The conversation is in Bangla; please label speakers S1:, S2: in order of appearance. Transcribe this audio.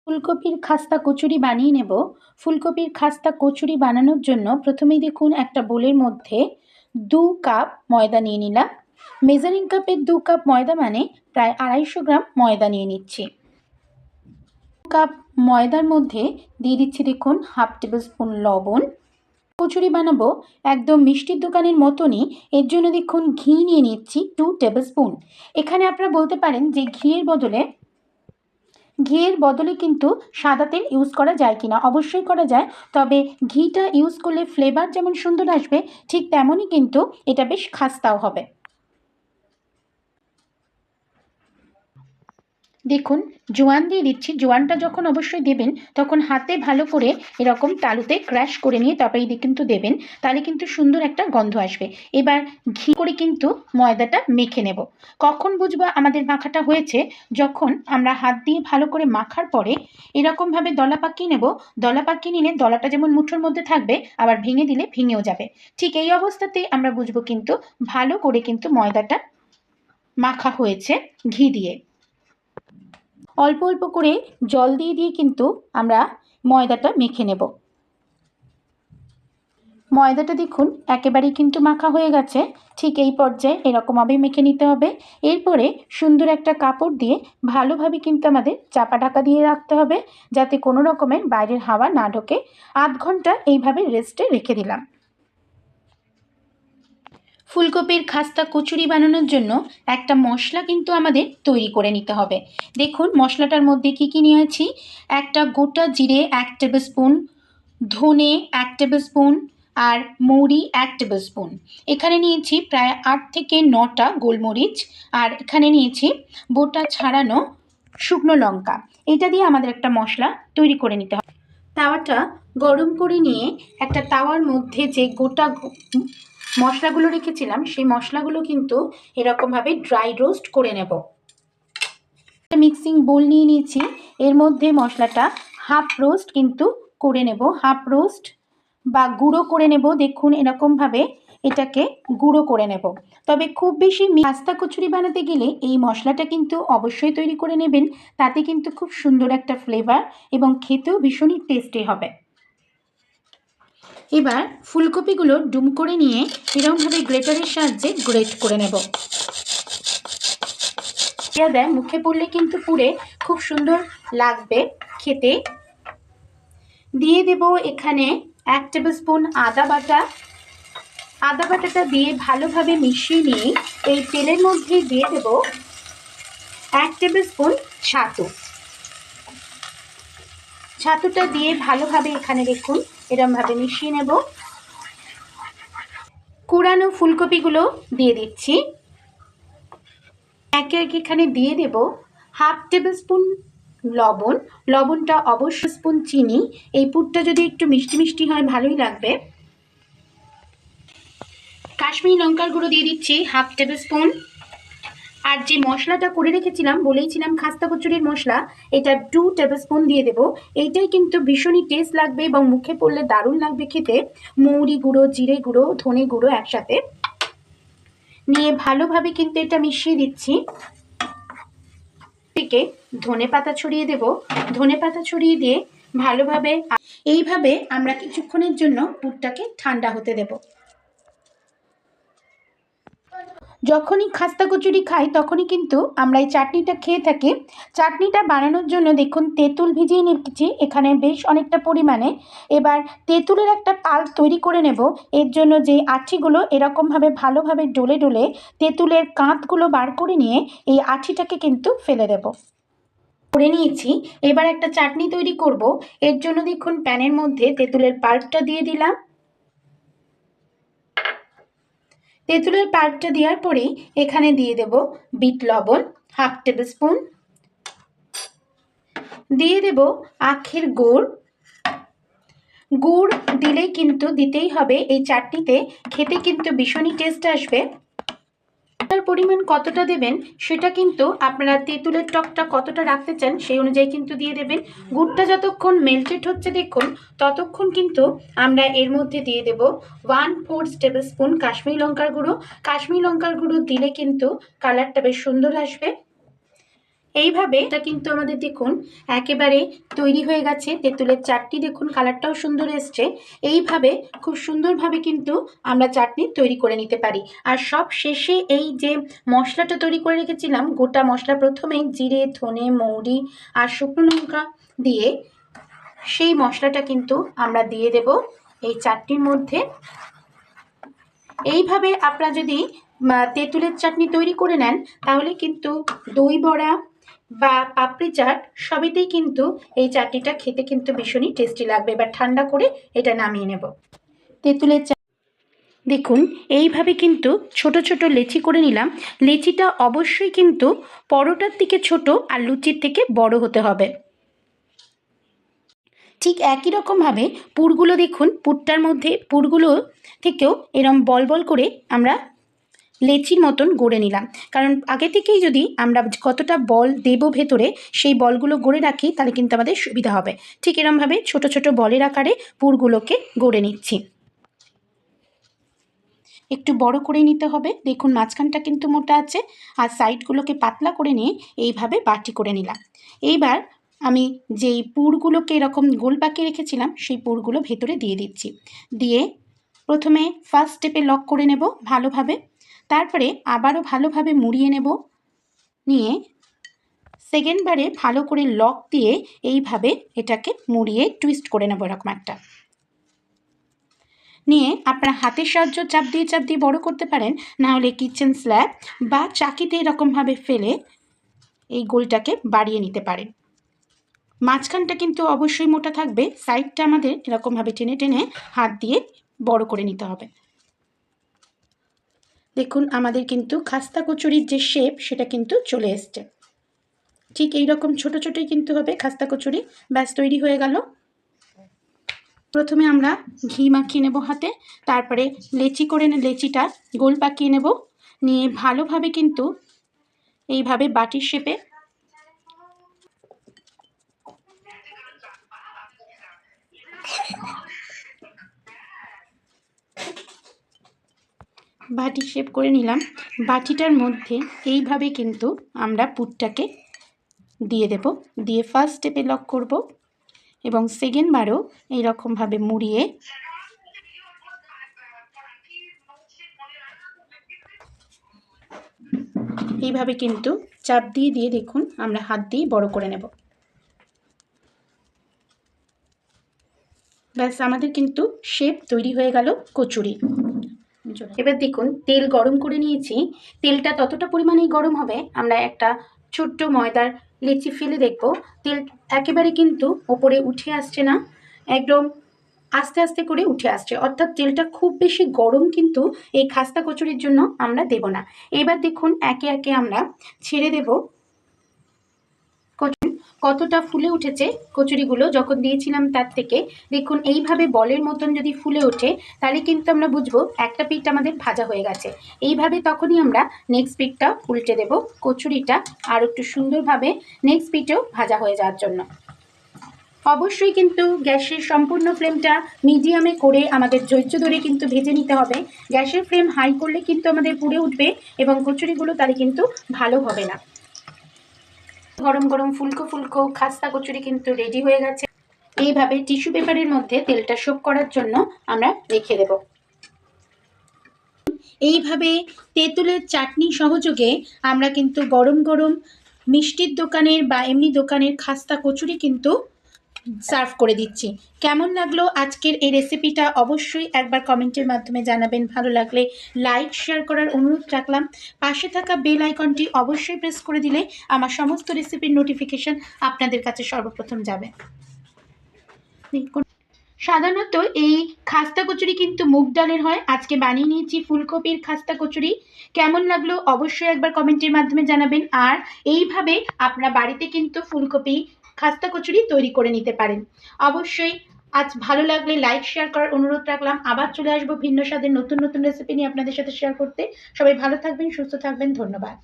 S1: ফুলকপির খাস্তা কচুরি বানিয়ে নেব। ফুলকপির খাস্তা কচুরি বানানোর জন্য প্রথমেই দেখুন একটা বোলের মধ্যে 2 কাপ ময়দা নিয়ে নিলাম। মেজারিং কাপের 2 কাপ ময়দা মানে প্রায় 250 গ্রাম ময়দা নিয়ে নিচ্ছি। কাপ ময়দার মধ্যে দিয়ে দিচ্ছি দেখুন হাফ টেবিল স্পুন লবণ। কচুরি বানাবো একদম মিষ্টির দোকানের মতনই, এর জন্য দেখুন ঘি নিয়ে নিচ্ছি 2 টেবিল স্পুন। এখানে আপনারা বলতে পারেন যে ঘিয়ের বদলে কিন্তু সাদা তেল ইউজ করা যায় কিনা। অবশ্যই করা যায়, তবে ঘিটা ইউজ করলে ফ্লেভার যেমন সুন্দর আসবে ঠিক তেমনই কিন্তু এটা বেশ খাস্তাও হবে। দেখুন জোয়ান দিয়ে দিচ্ছি। জোয়ানটা যখন অবশ্যই দেবেন তখন হাতে ভালো করে এরকম তালুতে ক্র্যাশ করে নিয়ে তারপরে কিন্তু দেবেন, তাহলে কিন্তু সুন্দর একটা গন্ধ আসবে। এবার ঘি করে কিন্তু ময়দাটা মেখে নেব। কখন বুঝবো আমাদের মাখাটা হয়েছে? যখন আমরা হাত দিয়ে ভালো করে মাখার পরে এরকমভাবে দলা পাকিয়ে নেব। দলা পাকিয়ে নিলে দলাটা যেমন মুঠোর মধ্যে থাকবে, আবার ভেঙে দিলে ভেঙেও যাবে। ঠিক এই অবস্থাতেই আমরা বুঝবো কিন্তু ভালো করে কিন্তু ময়দাটা মাখা হয়েছে ঘি দিয়ে। অল্প অল্প করে জল দিয়ে দিয়ে কিন্তু আমরা ময়দাটা মেখে নেব। ময়দাটা দেখুন একেবারেই কিন্তু মাখা হয়ে গেছে। ঠিক এই পর্যায়ে এরকমভাবে মেখে নিতে হবে। এরপরে সুন্দর একটা কাপড় দিয়ে ভালোভাবে কিন্তু আমাদের চাপা ঢাকা দিয়ে রাখতে হবে, যাতে কোনো রকমের বাইরের হাওয়া না ঢোকে। আধ ঘন্টা এইভাবে রেস্টে রেখে দিলাম। ফুলকপির খাস্তা কচুরি বানানোর জন্য একটা মশলা কিন্তু আমাদের তৈরি করে নিতে হবে। দেখুন মশলাটার মধ্যে কি কি নিয়েছি। একটা গোটা জিরে 1 টেবিল স্পুন, ধনে 1 টেবিল স্পুন, আর মৌরি 1 টেবিল স্পুন। এখানে নিয়েছি প্রায় 8 থেকে 9টা গোলমরিচ, আর এখানে নিয়েছি বোটা ছাড়ানো শুকনো লঙ্কা। এটা দিয়ে আমাদের একটা মশলা তৈরি করে নিতে হবে। তাওয়াটা গরম করে নিয়ে একটা তাওয়ার মধ্যে যে গোটা মশলাগুলো রেখেছিলাম সেই মশলাগুলো কিন্তু এরকমভাবে ড্রাই রোস্ট করে নেব। মিক্সিং বোল নিয়ে নিয়েছি, এর মধ্যে মশলাটা হাফ রোস্ট কিন্তু করে নেব, হাফ রোস্ট বা গুঁড়ো করে নেব। দেখুন এরকমভাবে এটাকে গুঁড়ো করে নেব। তবে খুব বেশি খাস্তা কচুরি বানাতে গেলে এই মশলাটা কিন্তু অবশ্যই তৈরি করে নেবেন, তাতে কিন্তু খুব সুন্দর একটা ফ্লেভার এবং খেতেও ভীষণই টেস্টি হবে। এবার ফুলকপিগুলো ডুম করে নিয়ে এরকমভাবে গ্রেটারের সাহায্যে গ্রেট করে নেব। দেয় মুখে পড়লে কিন্তু পুরে খুব সুন্দর লাগবে খেতে। দিয়ে দেব এখানে 1 টেবিল স্পুন আদা বাটা। আদা বাটাটা দিয়ে ভালোভাবে মিশিয়ে নিয়ে এই তেলের মধ্যে দিয়ে দেব 1 টেবিল স্পুন ছাতু। ছাতুটা দিয়ে ভালোভাবে এখানে দেখুন এরকমভাবে মিশিয়ে নেব। কুড়ানো ফুলকপিগুলো দিয়ে দিচ্ছি। একে একে এখানে দিয়ে দেব হাফ টেবিল স্পুন লবণ। লবণটা অবশ্যই স্পুন চিনি। এই পুরটা যদি একটু মিষ্টি মিষ্টি হয় ভালোই লাগবে। কাশ্মীরি লঙ্কার গুঁড়ো দিয়ে দিচ্ছি হাফ টেবিল স্পুন। আর যে মশলাটা করে রেখেছিলাম, বলেইছিলাম খাস্তা কচুরির মশলা, এটা 2 টেবিল স্পুন দিয়ে দেবো। এইটাই কিন্তু ভীষণই টেস্ট লাগবে এবং মুখে পড়লে দারুণ লাগবে খেতে। মৌরি গুঁড়ো, জিরে গুঁড়ো, ধনে গুঁড়ো একসাথে নিয়ে ভালোভাবে কিন্তু এটা মিশিয়ে দিচ্ছি। থেকে ধনে পাতা ছড়িয়ে দেব। ধনে পাতা ছড়িয়ে দিয়ে ভালোভাবে এইভাবে আমরা কিছুক্ষণের জন্য পুরটাকে ঠান্ডা হতে দেব। যখনই খাস্তা কচুরি খাই তখনই কিন্তু আমরা এই চাটনিটা খেয়ে থাকি। চাটনিটা বানানোর জন্য দেখুন তেঁতুল ভিজিয়ে নিচ্ছি এখানে বেশ অনেকটা পরিমাণে। এবার তেঁতুলের একটা পাল্প তৈরি করে নেব। এর জন্য যে আঠিগুলো এরকমভাবে ভালোভাবে ডলে ডলে তেঁতুলের কাঁধগুলো বার করে নিয়ে এই আঠিটাকে কিন্তু ফেলে দেব। করে নিয়েছি। এবার একটা চাটনি তৈরি করব। এর জন্য দেখুন প্যানের মধ্যে তেঁতুলের পাল্পটা দিয়ে দিলাম। তেঁতুলের পাল্পটা দেওয়ার পরেই এখানে দিয়ে দেব বিট লবণ হাফ টেবিল স্পুন, দিয়ে দেব আখের গুড়। গুড় দিলেই কিন্তু দিতেই হবে, এই চাটনিতে খেতে কিন্তু ভীষণই টেস্ট আসবে। তার পরিমাণ কতটা দেবেন সেটা কিন্তু আপনারা তেঁতুলের টকটা কতটা রাখতে চান সেই অনুযায়ী কিন্তু দিয়ে দেবেন। গুড়টা যতক্ষণ মেল্টেড হচ্ছে দেখুন ততক্ষণ কিন্তু আমরা এর মধ্যে দিয়ে দেব 1/4 টেবিল স্পুন কাশ্মীরি লঙ্কার গুঁড়ো। কাশ্মীরি লঙ্কার গুঁড়ো দিলে কিন্তু কালারটা বেশ সুন্দর আসবে। এইভাবে এটা কিন্তু আমাদের দেখুন একেবারে তৈরি হয়ে গেছে। তেঁতুলের চাটনি দেখুন কালারটাও সুন্দর এসছে। এইভাবে খুব সুন্দরভাবে কিন্তু আমরা চাটনি তৈরি করে নিতে পারি। আর সব শেষে এই যে মশলাটা তৈরি করে রেখেছিলাম, গোটা মশলা প্রথমেই জিরে, ধনে, মৌরি আর শুকনো লঙ্কা দিয়ে সেই মশলাটা কিন্তু আমরা দিয়ে দেব এই চাটনির মধ্যে। এইভাবে আপনারা যদি তেঁতুলের চাটনি তৈরি করে নেন তাহলে কিন্তু দই বড়া বা পাপড়ি চাট সবেতেই কিন্তু এই চাটনিটা খেতে কিন্তু ভীষণই টেস্টি লাগবে। এবার ঠান্ডা করে এটা নামিয়ে নেব। তেঁতুলের দেখুন এইভাবে কিন্তু ছোট ছোট লেচি করে নিলাম। লেচিটা অবশ্যই কিন্তু পরোটার থেকে ছোট আর লুচির থেকে বড় হতে হবে। ঠিক একই রকমভাবে পুরগুলো দেখুন, পুরটার মধ্যে পুরগুলো থেকেও এরম বল বল করে আমরা লেচির মতন গড়ে নিলাম। কারণ আগে থেকেই যদি আমরা কতটা বল দেব ভেতরে সেই বলগুলো গড়ে রাখি তাহলে কিন্তু আমাদের সুবিধা হবে। ঠিক এরমভাবে ছোট ছোট বলের আকারে পুরগুলোকে গড়ে নিচ্ছি। একটু বড় করে নিতে হবে। দেখুন মাঝখানটা কিন্তু মোটা আছে আর সাইডগুলোকে পাতলা করে নিয়ে এইভাবে বাটি করে নিলাম। এইবার আমি যেই পুরগুলোকে এরকম গোল পাকিয়ে রেখেছিলাম সেই পুরগুলো ভেতরে দিয়ে দিচ্ছি। দিয়ে প্রথমে ফার্স্ট স্টেপে লক করে নেব ভালোভাবে, তারপরে আবারও ভালোভাবে মুড়িয়ে নেব, নিয়ে সেকেন্ড বারে ভালো করে লক দিয়ে এইভাবে এটাকে মুড়িয়ে টুইস্ট করে নেব এরকম একটা। নিয়ে আপনারা হাতের সাহায্য চাপ দিয়ে বড় করতে পারেন, না হলে কিচেন স্ল্যাব বা চাকিতে এরকমভাবে ফেলে এই গোলটাকে বাড়িয়ে নিতে পারেন। মাঝখানটা কিন্তু অবশ্যই মোটা থাকবে, সাইডটা আমাদের এরকমভাবে টেনে টেনে হাত দিয়ে বড় করে নিতে হবে। দেখুন আমাদের কিন্তু খাস্তা কচুরির যে শেপ সেটা কিন্তু চলে এসছে। ঠিক এই রকম ছোট ছোটই কিন্তু হবে খাস্তা কচুরি। ব্যাস তৈরি হয়ে গেল। প্রথমে আমরা ঘি মাখিয়ে নেব হাতে, তারপরে লেচি করে লেচিটা গোল পাকিয়ে নেব, নিয়ে ভালোভাবে কিন্তু এইভাবে বাটির শেপে বাটি শেপ করে নিলাম। বাটিটার মধ্যে এইভাবে কিন্তু আমরা পুরটাকে দিয়ে দেব, দিয়ে ফার্স্ট স্টেপে লক করব এবং সেকেন্ড বারও এইরকমভাবে মুড়িয়ে এইভাবে কিন্তু চাপ দিয়ে দেখুন আমরা হাত দিয়ে বড় করে নেব। ব্যাস আমাদের কিন্তু শেপ তৈরি হয়ে গেল কচুরি। এবার দেখুন তেল গরম করে নিয়েছি। তেলটা ততটা পরিমাণেই গরম হবে, আমরা একটা ছোট্ট ময়দার লেচি ফেলে দেখব। তেল একেবারে কিন্তু ওপরে উঠে আসছে না, একদম আস্তে আস্তে করে উঠে আসছে, অর্থাৎ তেলটা খুব বেশি গরম কিন্তু এই খাস্তা কচুরির জন্য আমরা দেব না। এবার দেখুন একে একে আমরা ছেড়ে দেব। কতটা ফুলে উঠেছে কচুরিগুলো যখন দিয়েছিলাম তার থেকে। দেখুন এইভাবে বলের মতন যদি ফুলে ওঠে তাহলে কিন্তু আমরা বুঝবো একটা পিঠ আমাদের ভাজা হয়ে গেছে। এইভাবে তখনই আমরা নেক্সট পিঠটা উল্টে দেব, কচুরিটা আর একটু সুন্দরভাবে নেক্সট পিঠেও ভাজা হয়ে যাওয়ার জন্য। অবশ্যই কিন্তু গ্যাসের সম্পূর্ণ ফ্লেমটা মিডিয়ামে করে আমাদের ধৈর্য ধরে কিন্তু ভেজে নিতে হবে। গ্যাসের ফ্লেম হাই করলে কিন্তু আমাদের পুড়ে উঠবে এবং কচুরিগুলো তাহলে কিন্তু ভালো হবে না। গরম গরম ফুলকো ফুলকো খাস্তা কচুরি কিন্তু রেডি হয়ে গেছে। এইভাবে টিস্যু পেপারের মধ্যে তেলটা সোক করার জন্য আমরা রেখে দেব। এইভাবে তেঁতুলের চাটনি সহযোগে আমরা কিন্তু গরম গরম মিষ্টির দোকানের বা এমনি দোকানের খাস্তা কচুরি কিন্তু সার্ভ করে দিচ্ছি। কেমন লাগলো আজকের এই রেসিপিটা অবশ্যই একবার কমেন্টের মাধ্যমে জানাবেন। ভালো লাগলে লাইক শেয়ার করার অনুরোধ রাখলাম। পাশে থাকা বেল আইকনটি অবশ্যই প্রেস করে দিলে আমার সমস্ত রেসিপির নোটিফিকেশন আপনাদের কাছে সর্বপ্রথম যাবে। সাধারণত এই খাস্তা কচুরি কিন্তু মুগ ডালের হয়, আজকে বানিয়ে নিয়েছি ফুলকপির খাস্তা কচুরি। কেমন লাগলো অবশ্যই একবার কমেন্টের মাধ্যমে জানাবেন। আর এইভাবে আপনারা বাড়িতে কিন্তু ফুলকপি খাস্তা কচুরি তৈরি করে নিতে পারেন। অবশ্যই আজ ভালো লাগলে লাইক শেয়ার করার অনুরোধ রাখলাম। আবার চলে আসবো ভিন্ন স্বাদের নতুন নতুন রেসিপি নিয়ে আপনাদের সাথে শেয়ার করতে। সবাই ভালো থাকবেন, সুস্থ থাকবেন, ধন্যবাদ।